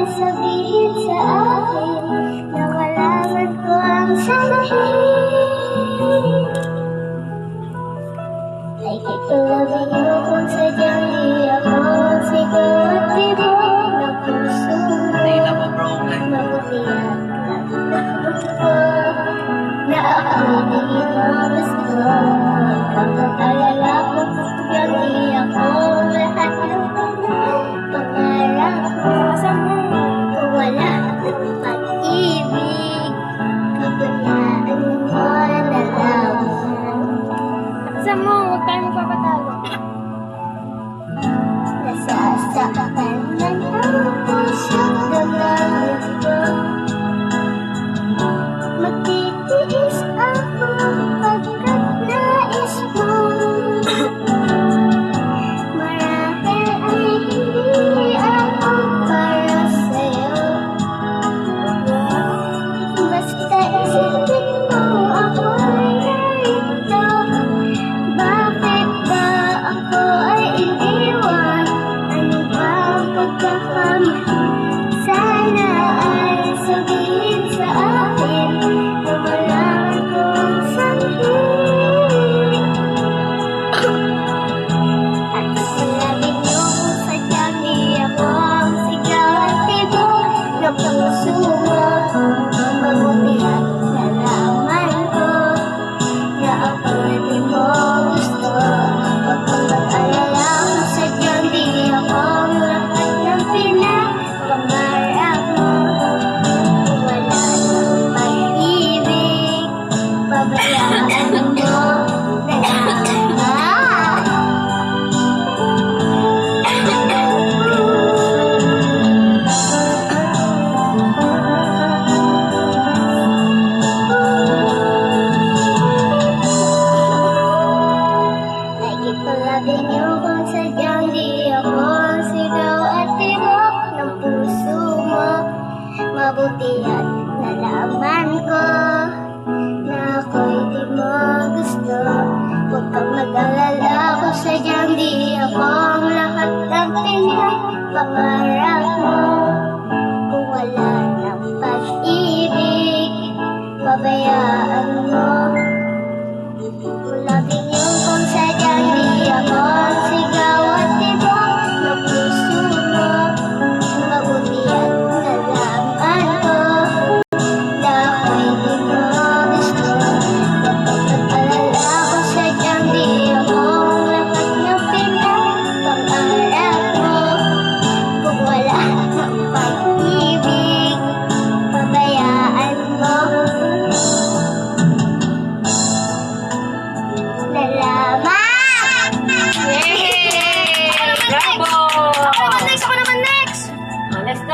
ay sabihin sa akin na malaman ko ang sanhin. Ay kitulabin niyo kung sadyang di ako sigaw at tibok na puso mo. Mabuti at na ako'y di mo gusto. Pagkakalala ko kung sadyang di ako lahat ng pangarap mo. Kung wala ng pag-ibig, kabayaan mo na lang. Sa mo, huwag tayo magpapatalo. Nasasaktan na ng pusong damdamin ko. Magtitiis ako pagkat nais mo. Marahil ay hindi ako para sa'yo. Basta isipin mo ako'y narito. Bakit ba ako ay iniwan? Ano ba ang pagkakamali? Sana ay sabihin sa akin na malaman ko ang sanhin. At isalabin niyo kung sadyang di ako ang sigaw at tibok na puso mo. Mabuti at nalaman ko na ako'y di mo gusto. Huwag kang mag-alala kung sadyang di ako ang lahat ng pinapangarap mo. Kung wala ng pag-ibig, pabayaan mo na ay kitulabin niyo kung sadyang di ako ang sigaw at tibok ng puso mo. Mabuti at nalaman ko na ako'y di mo gusto. Huwag kang mag-alala kung sadyang di ako ang lahat ng pinapangarap mo.